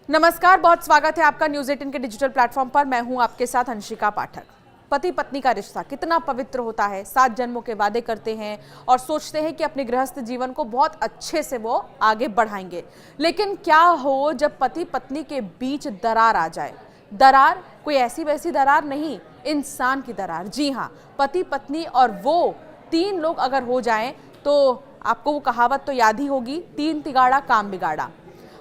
नमस्कार, बहुत स्वागत है आपका न्यूज़ 18 के डिजिटल प्लेटफॉर्म पर। मैं हूं आपके साथ अंशिका पाठक। पति पत्नी का रिश्ता कितना पवित्र होता है। 7 जन्मों के वादे करते हैं और सोचते हैं कि अपने गृहस्थ जीवन को बहुत अच्छे से वो आगे बढ़ाएंगे। लेकिन क्या हो जब पति पत्नी के बीच दरार आ जाए। दरार कोई ऐसी वैसी दरार नहीं, इंसान की दरार। जी हाँ, पति पत्नी और वो 3 लोग अगर हो जाएं तो आपको वो कहावत तो याद ही होगी, 3 तिगाड़ा काम बिगाड़ा।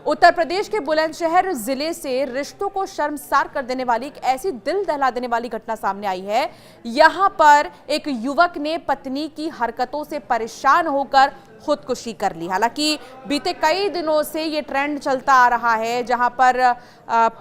उत्तर प्रदेश के बुलंदशहर जिले से रिश्तों को शर्मसार कर देने वाली एक ऐसी दिल दहला देने वाली घटना सामने आई है। यहां पर एक युवक ने पत्नी की हरकतों से परेशान होकर खुदकुशी कर ली। हालांकि बीते कई दिनों से ये ट्रेंड चलता आ रहा है, जहां पर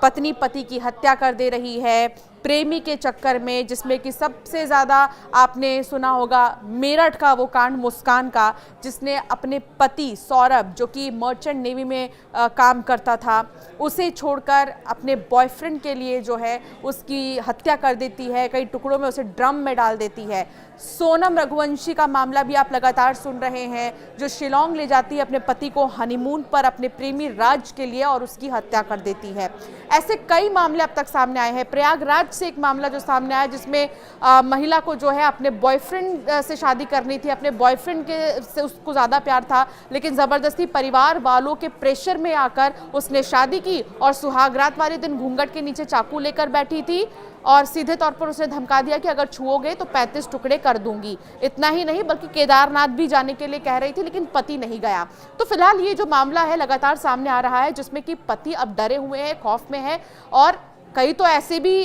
पत्नी पति की हत्या कर दे रही है प्रेमी के चक्कर में, जिसमें कि सबसे ज़्यादा आपने सुना होगा मेरठ का वो कांड, मुस्कान का, जिसने अपने पति सौरभ, जो कि मर्चेंट नेवी में काम करता था, उसे छोड़कर अपने बॉयफ्रेंड के लिए जो है उसकी हत्या कर देती है, कई टुकड़ों में उसे ड्रम में डाल देती है। सोनम रघुवंशी का मामला भी आप लगातार सुन रहे हैं, जो शिलोंग ले जाती है अपने पति को हनीमून पर अपने प्रेमी राज के लिए और उसकी हत्या कर देती है। ऐसे कई मामले अब तक सामने आए हैं। प्रयागराज से एक मामला जो सामने आया, जिसमें महिला को जो है अपने बॉयफ्रेंड से शादी करनी थी, अपने बॉयफ्रेंड के से उसको ज़्यादा प्यार था, लेकिन ज़बरदस्ती परिवार वालों के प्रेशर में आकर उसने शादी की और सुहागरात वाले दिन घूंघट के नीचे चाकू लेकर बैठी थी और सीधे तौर पर उसने धमका दिया कि अगर छुओगे तो 35 टुकड़े कर दूंगी। इतना ही नहीं, बल्कि केदारनाथ भी जाने के लिए कह रही थी, लेकिन पति नहीं गया। तो फिलहाल ये जो मामला है लगातार सामने आ रहा है, जिसमें कि पति अब डरे हुए हैं, खौफ में है, और कई तो ऐसे भी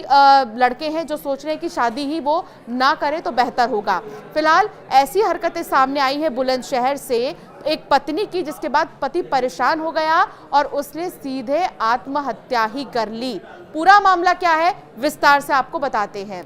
लड़के हैं जो सोच रहे हैं कि शादी ही वो ना करे तो बेहतर होगा। फिलहाल ऐसी हरकतें सामने आई हैं बुलंदशहर से एक पत्नी की, जिसके बाद पति परेशान हो गया और उसने सीधे आत्महत्या ही कर ली। पूरा मामला क्या है विस्तार से आपको बताते हैं।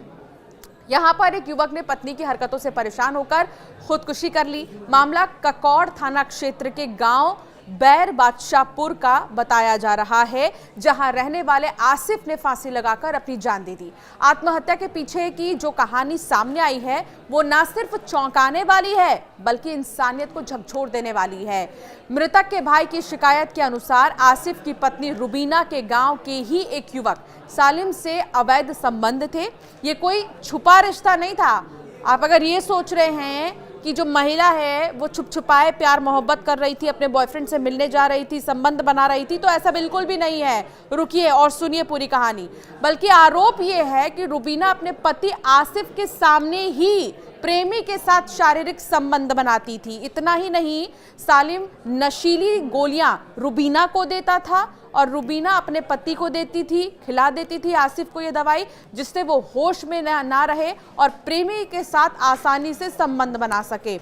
यहाँ पर एक युवक ने पत्नी की हरकतों से परेशान होकर खुदकुशी कर ली। मामला ककौड़ थाना क्षेत्र के गांव बैर बादशाहपुर का बताया जा रहा है, जहां रहने वाले आसिफ ने फांसी लगाकर अपनी जान दे दी। आत्महत्या के पीछे की जो कहानी सामने आई है वो ना सिर्फ चौंकाने वाली है, बल्कि इंसानियत को झकझोर देने वाली है। मृतक के भाई की शिकायत के अनुसार आसिफ की पत्नी रुबीना के गांव के ही एक युवक सालिम से अवैध संबंध थे। ये कोई छुपा रिश्ता नहीं था। आप अगर ये सोच रहे हैं कि जो महिला है वो छुप छुपाए प्यार मोहब्बत कर रही थी, अपने बॉयफ्रेंड से मिलने जा रही थी, संबंध बना रही थी, तो ऐसा बिल्कुल भी नहीं है। रुकिए और सुनिए पूरी कहानी। बल्कि आरोप ये है कि रुबीना अपने पति आसिफ के सामने ही प्रेमी के साथ शारीरिक संबंध बनाती थी। इतना ही नहीं, सालिम नशीली गोलियां रुबीना को देता था और रुबीना अपने पति को देती थी, खिला देती थी आसिफ को ये दवाई, जिससे वो होश में ना रहे और प्रेमी के साथ आसानी से संबंध बना सके।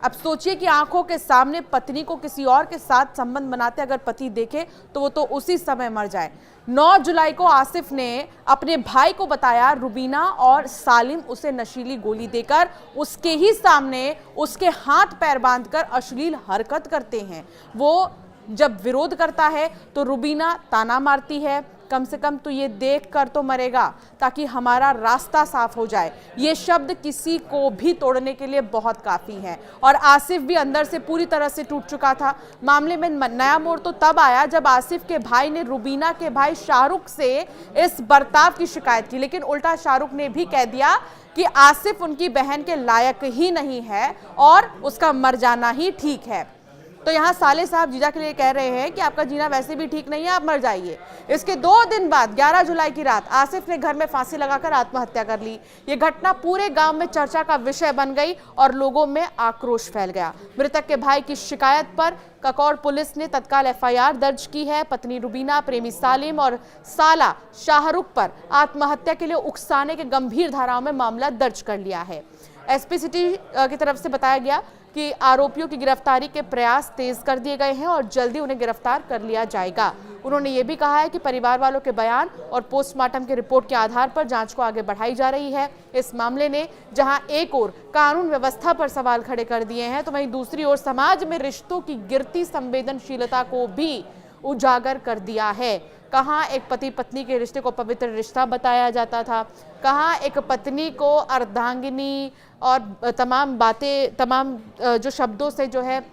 अब सोचिए कि आंखों के सामने पत्नी को किसी और के साथ संबंध बनाते अगर पति देखे तो वो तो उसी समय मर जाए। 9 जुलाई को आसिफ ने अपने भाई को बताया रुबीना और सालिम उसे नशीली गोली देकर उसके ही सामने उसके हाथ पैर बांधकर अश्लील हरकत करते हैं। वो जब विरोध करता है तो रुबीना ताना मारती है, कम से कम तू ये देख कर तो मरेगा ताकि हमारा रास्ता साफ हो जाए। ये शब्द किसी को भी तोड़ने के लिए बहुत काफ़ी है। और आसिफ भी अंदर से पूरी तरह से टूट चुका था। मामले में नया मोड़ तो तब आया जब आसिफ के भाई ने रुबीना के भाई शाहरुख से इस बर्ताव की शिकायत की, लेकिन उल्टा शाहरुख ने भी कह दिया कि आसिफ उनकी बहन के लायक ही नहीं है और उसका मर जाना ही ठीक है। तो यहाँ साले साहब जीजा के लिए कह रहे हैं कि आपका जीना वैसे भी ठीक नहीं है, आप मर जाइए। इसके 2 दिन बाद 11 जुलाई की रात आसिफ ने घर में फांसी लगाकर आत्महत्या कर ली। ये घटना पूरे गांव में चर्चा का विषय बन गई और लोगों में आक्रोश फैल गया। मृतक के भाई की शिकायत पर ककौड़ पुलिस ने तत्काल FIR दर्ज की है। पत्नी रुबीना, प्रेमी सालिम और साला शाहरुख पर आत्महत्या के लिए उकसाने के गंभीर धाराओं में मामला दर्ज कर लिया है। SP सिटी की तरफ से बताया गया कि आरोपियों की गिरफ्तारी के प्रयास तेज कर दिए गए हैं और जल्दी उन्हें गिरफ्तार कर लिया जाएगा। उन्होंने ये भी कहा है कि परिवार वालों के बयान और पोस्टमार्टम की रिपोर्ट के आधार पर जांच को आगे बढ़ाई जा रही है। इस मामले ने जहां एक ओर कानून व्यवस्था पर सवाल खड़े कर दिए हैं, तो वहीं दूसरी ओर समाज में रिश्तों की गिरती संवेदनशीलता को भी उजागर कर दिया है। कहाँ एक पति पत्नी के रिश्ते को पवित्र रिश्ता बताया जाता था, कहाँ एक पत्नी को अर्धांगिनी और तमाम बातें, तमाम जो शब्दों से जो है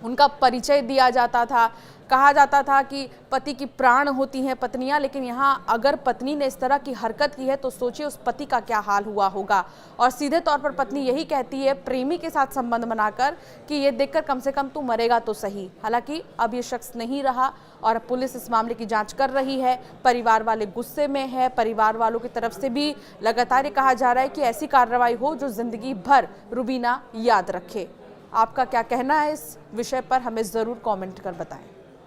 उनका परिचय दिया जाता था, कहा जाता था कि पति की प्राण होती हैं पत्नियां, लेकिन यहाँ अगर पत्नी ने इस तरह की हरकत की है तो सोचिए उस पति का क्या हाल हुआ होगा। और सीधे तौर पर पत्नी यही कहती है प्रेमी के साथ संबंध बनाकर कि ये देखकर कम से कम तू मरेगा तो सही। हालांकि अब ये शख्स नहीं रहा और पुलिस इस मामले की जांच कर रही है। परिवार वाले गुस्से में है, परिवार वालों की तरफ से भी लगातार ये कहा जा रहा है कि ऐसी कार्रवाई हो जो जिंदगी भर रुबीना याद रखे। आपका क्या कहना है इस विषय पर, हमें ज़रूर कमेंट कर बताएं।